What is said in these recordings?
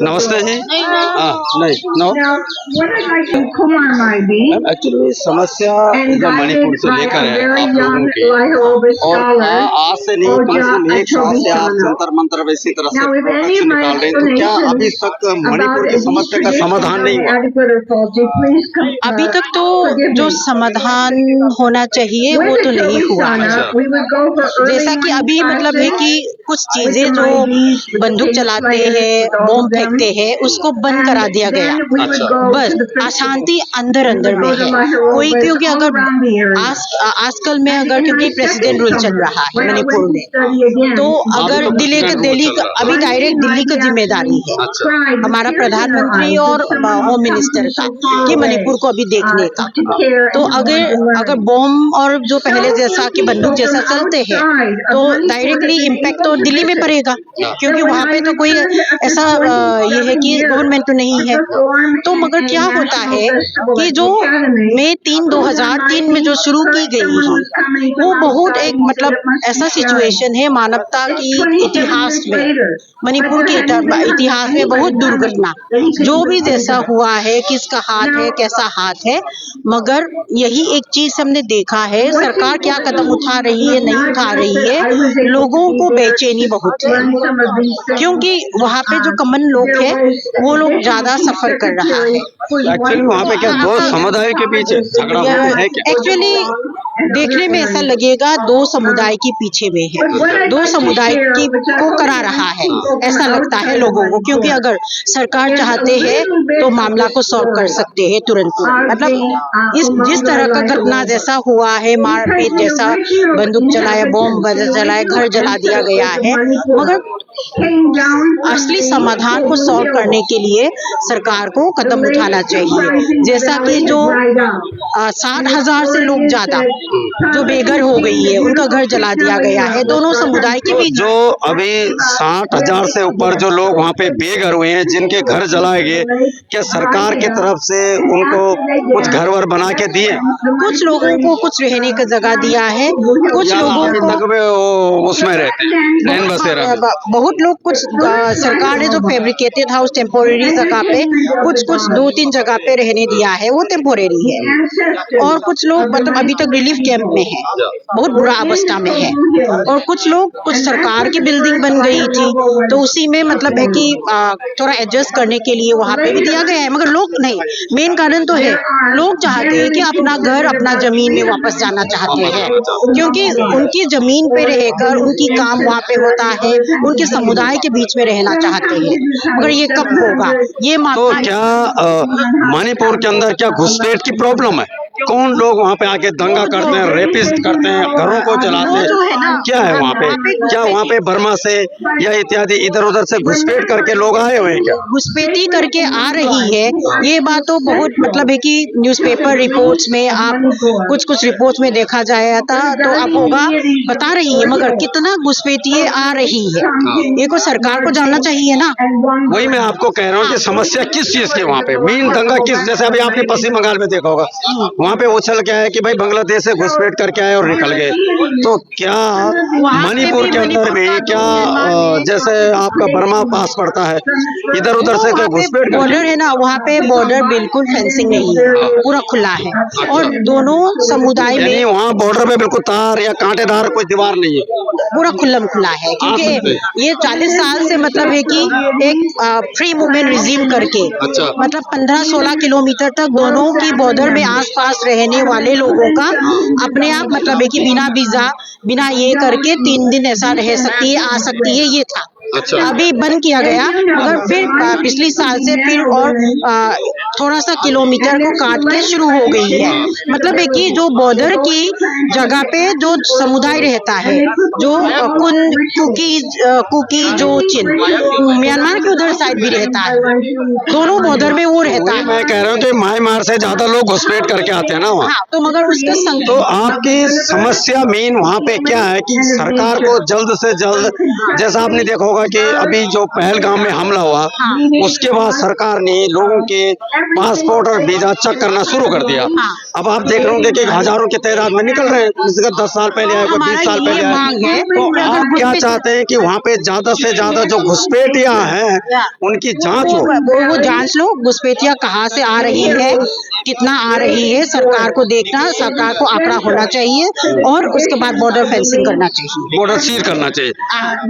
नमस्ते जी। नहीं no actually समस्या जो मणिपुर से लेकर है आप लोगों की, और आज से नहीं कम से कम 1 साल से आप जंतर मंतर इसी तरह से प्रोटेस्ट निकाल रहे हैं, तो क्या अभी तक मणिपुर की समस्या का समाधान नहीं हुआ? अभी तक तो जो समाधान होना चाहिए वो तो नहीं हुआ है। जैसा कि अभी मतलब है कि कुछ चीजें जो बंदूक चलाते हैं, बॉम्ब फेंकते हैं, उसको बंद करा दिया गया। बस अशांति अंदर अंदर में है कोई, क्योंकि अगर आजकल में अगर क्योंकि प्रेसिडेंट रूल चल रहा है मणिपुर में, तो अगर दिल्ली का अभी डायरेक्ट दिल्ली की जिम्मेदारी है हमारा प्रधानमंत्री और होम मिनिस्टर का कि मणिपुर को अभी देखने का। तो अगर बॉम्ब और जो पहले जैसा कि बंदूक जैसा चलते हैं तो डायरेक्टली इम्पैक्ट तो दिल्ली में पड़ेगा, क्योंकि वहाँ पे तो कोई ऐसा ये है कि गवर्नमेंट तो नहीं है। तो मगर क्या होता है कि जो मई 3, 2003 में जो शुरू की गई है वो बहुत एक मतलब ऐसा सिचुएशन है मानवता की इतिहास में, मणिपुर के इतिहास में बहुत दुर्घटना जो भी जैसा हुआ है, किसका हाथ है कैसा हाथ है, मगर यही एक चीज हमने देखा है सरकार क्या कदम उठा रही है नहीं उठा रही है। लोगों को बेचैनी बहुत है, क्योंकि वहाँ पे जो कॉमन लोग हैं वो लोग ज्यादा सफर कर रहा है। एक्चुअली वहाँ पे क्या दो समुदाय के बीच झगड़ा होता है क्या? एक्चुअली देखने में ऐसा लगेगा दो समुदाय के पीछे में है, दो समुदाय की को करा रहा है ऐसा लगता है लोगों को, क्योंकि अगर सरकार चाहते हैं तो मामला को सॉल्व कर सकते हैं तुरंत। मतलब जिस तरह का घटना जैसा हुआ है, मारपीट जैसा, बंदूक चलाया, बॉम्ब चलाया, घर जला दिया गया है, मगर असली समाधान को सॉल्व करने के लिए सरकार को कदम उठाना चाहिए। जैसा कि जो 60,000 से लोग ज्यादा जो बेघर हो गई है, उनका घर जला दिया गया है दोनों समुदाय के बीच। जो अभी 60,000 से ऊपर जो लोग वहाँ पे बेघर हुए हैं, जिनके घर जलाए गए, क्या सरकार की तरफ से उनको कुछ घर वर बना के दिए? कुछ लोगों को कुछ रहने की जगह दिया है, कुछ लोगों को उसमें रहते बहुत लोग कुछ सरकार ने जो फैब्रिकेटेड हाउस टेम्पोरेरी जगह पे कुछ 2-3 जगह पे रहने दिया है, वो टेम्पोरेरी है। और कुछ लोग मतलब अभी तक रिलीफ कैंप में है, बहुत बुरा अवस्था में है। और कुछ लोग कुछ सरकार की बिल्डिंग बन गई थी तो उसी में मतलब है कि थोड़ा एडजस्ट करने के लिए वहाँ पे भी दिया गया है, मगर लोग नहीं। मेन कारण तो है लोग चाहते हैं कि अपना घर अपना जमीन में वापस जाना चाहते हैं, क्योंकि उनकी जमीन पे रहकर उनकी काम वहाँ पे होता है, उनके समुदाय के बीच में रहना चाहते हैं। मगर ये कब होगा ये तो क्या मणिपुर के अंदर क्या घुसपैठ की प्रॉब्लम है? कौन लोग वहाँ पे आके दंगा करते हैं, रेपिस्ट करते हैं, घरों को जलाते हैं, क्या है वहाँ पे? क्या वहाँ पे बर्मा से या इत्यादि इधर उधर से घुसपैठ करके लोग आए हुए हैं क्या? घुसपैठी करके आ रही है, ये बात तो बहुत मतलब है कि न्यूज़पेपर रिपोर्ट्स में आप कुछ रिपोर्ट्स में देखा जाता तो आप होगा बता रही है, मगर कितना घुसपैठी आ रही है ये को सरकार को जानना चाहिए ना। वही मैं आपको कह रहा हूँ कि समस्या किस चीज की वहाँ पे मेन दंगा किस, जैसे अभी आपने पश्चिम बंगाल में देखा होगा, वहाँ पे उछल क्या है कि भाई बांग्लादेश से घुसपैठ करके आए और निकल गए। तो क्या मणिपुर के अंदर में क्या जैसे आपका बर्मा पास पड़ता है, इधर उधर से क्या घुसपैठ? बॉर्डर है ना, वहाँ पे बॉर्डर बिल्कुल फेंसिंग नहीं है, पूरा खुला है और दोनों समुदाय में वहाँ बॉर्डर पे बिल्कुल तार या कांटेदार कोई दीवार नहीं है, पूरा खुला है, क्योंकि ये 40 साल से मतलब है कि एक फ्री मूवमेंट रिजीम करके मतलब 15-16 किलोमीटर तक दोनों की बॉर्डर में आसपास रहने वाले लोगों का अपने आप मतलब है कि बिना वीजा बिना ये करके 3 दिन ऐसा रह सकती है, आ सकती है, ये था। अभी बंद किया गया, मगर फिर पिछली साल से फिर और थोड़ा सा किलोमीटर को काट के शुरू हो गई है। मतलब है कि जो बॉर्डर की जगह पे जो समुदाय रहता है, जो कुकी जो चिन म्यांमार के उधर साइड भी रहता है, दोनों बॉर्डर में वो रहता है। मैं कह रहा हूँ कि म्यांमार से ज्यादा लोग घुसपैठ करके आते हैं ना वहाँ। तो मगर उसके तो आपकी समस्या मेन वहाँ पे क्या है कि सरकार को जल्द से जल्द, जैसा आपने देखा होगा कि अभी जो पहलगाम में हमला हुआ उसके बाद सरकार ने लोगों के पासपोर्ट और वीजा चेक करना शुरू कर दिया। अब आप देख रहे होंगे कि हजारों की तादाद में निकल रहे हैं, किसी का 10 साल पहले आए, कोई 20 साल पहले आए। तो आप क्या चाहते हैं कि वहाँ पे ज्यादा से ज्यादा जो घुसपैठिया हैं उनकी जांच हो? वो जांच लो, घुसपैठिया कहाँ से आ रही है, कितना आ रही है, सरकार को देखना, सरकार को आंकड़ा होना चाहिए और उसके बाद बॉर्डर फेंसिंग करना चाहिए, बॉर्डर सील करना चाहिए।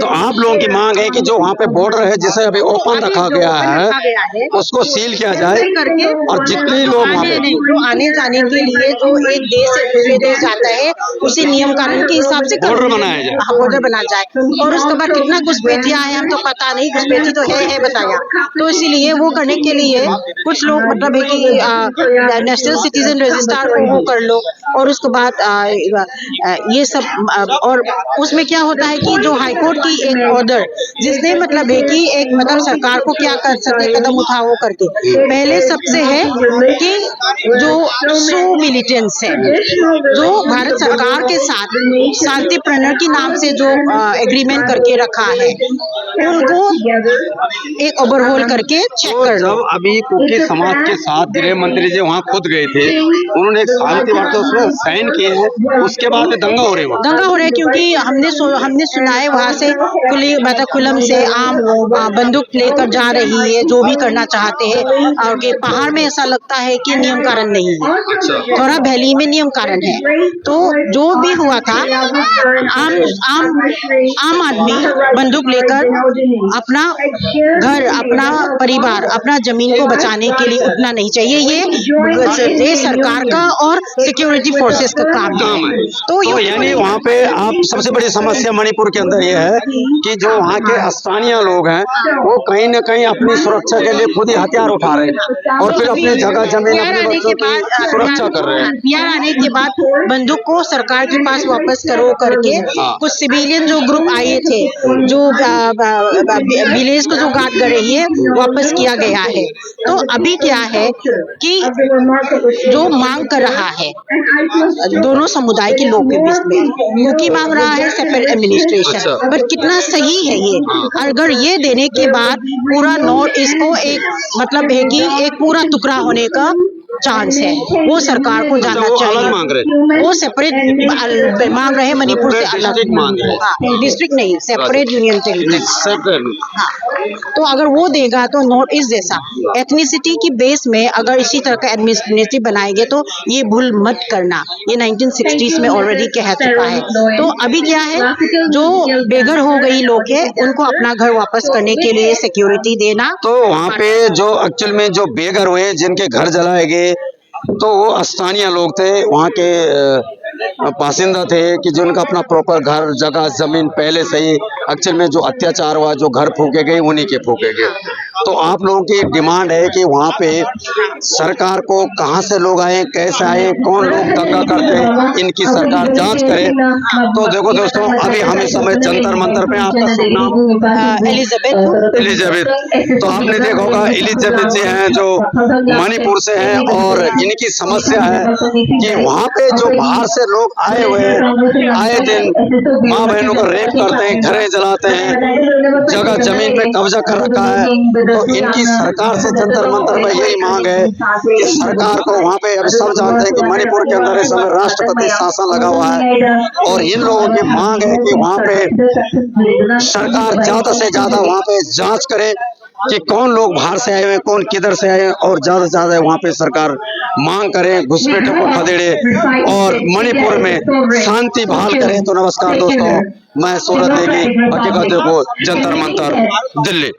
तो आप लोगों की मांग है कि जो वहाँ पे बॉर्डर है जिसे अभी ओपन रखा गया है उसको सील किया जाए और जितने लोग वहाँ पे जो आने जाने के लिए जो एक देश से दूसरे देश जाता है उसी नियम कानून के हिसाब से बॉर्डर बनाया जाए। बॉर्डर बना जाए। और उसके बाद कितना घुसपैठिया है हम तो पता नहीं, घुसपैठी तो है बताया, तो इसीलिए वो करने के लिए कुछ लोग मतलब है कि नेशनल सिटीजन रजिस्ट्रार को वो कर लो और उसके बाद ये सब और उसमें क्या होता है कि जो हाईकोर्ट की एक ऑर्डर जिसने मतलब है कि एक मतलब सरकार को क्या कर सकते कदम उठाओ करके, पहले सबसे है कि जो सो मिलिटेंट्स है जो भारत सरकार के साथ शांति प्रणय के नाम से जो एग्रीमेंट करके रखा है उनको एक ओवरहोल करके चेक कर लो। जब अभी कुकी समाज के साथ गृह मंत्री जी वहाँ खुद गए थे, उन्होंने एक शांति वार्ता उसमें साइन किए हैं, उसके बाद दंगा हो रहा है क्योंकि हमने सुना है वहाँ से खुलम से आम बंदूक लेकर जा रही है, जो भी करना चाहते हैं, और कि पहाड़ में ऐसा लगता है कि नियम कारण नहीं है, थोड़ा वैली में नियम कारण है। तो जो भी हुआ था आम आदमी बंदूक लेकर अपना घर, अपना परिवार, अपना जमीन को बचाने के लिए उठना नहीं चाहिए। ये सरकार का और सिक्योरिटी फोर्सेस का काम है। तो यानी वहाँ पे आप सबसे बड़ी समस्या मणिपुर के अंदर ये है कि जो वहाँ के स्थानीय लोग हैं वो कहीं न कहीं अपनी सुरक्षा के लिए खुद ही हथियार उठा रहे हैं और फिर अपनी जगह जमीन अपने बच्चों की सुरक्षा कर रहे हैं। बिहार आने के बाद बंदूक को सरकार के पास वापस करो करके कुछ सिविलियन जो ग्रुप आए थे, जो विलेज को जो गार्ड कर रही है, वापस किया गया है। तो अभी क्या है कि जो मांग कर रहा है दोनों समुदाय के लोग के बीच में, क्योंकि मांग रहा है सेपरेट एडमिनिस्ट्रेशन, पर कितना सही है ये? अगर ये देने के बाद पूरा नॉर्थ ईस्ट को एक मतलब है कि एक पूरा टुकड़ा होने का चांस है, वो सरकार को जानना चाहिए। वो सेपरेट मांग रहे, मणिपुर से अलग मांग रहे, डिस्ट्रिक्ट नहीं, सेपरेट यूनियन टेरिटरी। तो अगर वो देगा तो नॉर्थ ईस्ट जैसा एथनिसिटी की बेस में अगर इसी तरह का एडमिनिस्ट्रेटिव बनाएंगे तो ये भूल मत करना, ये 1960s में ऑलरेडी कह चुका है। तो अभी क्या है, जो बेघर हो गई लोग है उनको अपना घर वापस करने के लिए सिक्योरिटी देना। तो वहाँ पे जो एक्चुअल में जो बेघर हुए, जिनके घर जलाए गए, तो वो स्थानीय लोग थे, वहाँ के बासिंदा थे कि जिनका अपना प्रॉपर घर, जगह, जमीन पहले से ही एक्चुअल में जो अत्याचार हुआ, जो घर फूके गए उन्हीं के फूके गए। तो आप लोगों की डिमांड है कि वहाँ पे सरकार को कहाँ से लोग आए, कैसे आए, कौन लोग दंगा करते हैं, इनकी सरकार जांच करे। तो देखो दोस्तों, अभी हम इस समय जंतर मंतर पे, आपका शुभ नाम? एलिजाबेथ। तो आपने देखा होगा एलिजाबेथ जी हैं जो मणिपुर से हैं और इनकी समस्या है कि वहाँ पे जो बाहर से लोग आए हुए हैं, आए दिन माँ बहनों का रेप करते हैं, घरें जलाते हैं, जगह जमीन पे कब्जा कर रखा है। तो इनकी सरकार से जंतर मंतर में यही मांग है कि सरकार को वहाँ पे, अब सब जानते हैं कि मणिपुर के अंदर इस समय राष्ट्रपति शासन लगा हुआ है और इन लोगों की मांग है कि वहाँ पे सरकार ज्यादा से ज्यादा वहाँ पे जांच करे कि कौन लोग बाहर से आए हुए, कौन किधर से आए, और ज्यादा से ज्यादा वहाँ पे सरकार मांग करे, घुसपैठों को खदेड़े और मणिपुर में शांति बहाल करे। तो नमस्कार दोस्तों, मैं सूरत नेगी, हकीकत देखो, जंतर मंतर, दिल्ली।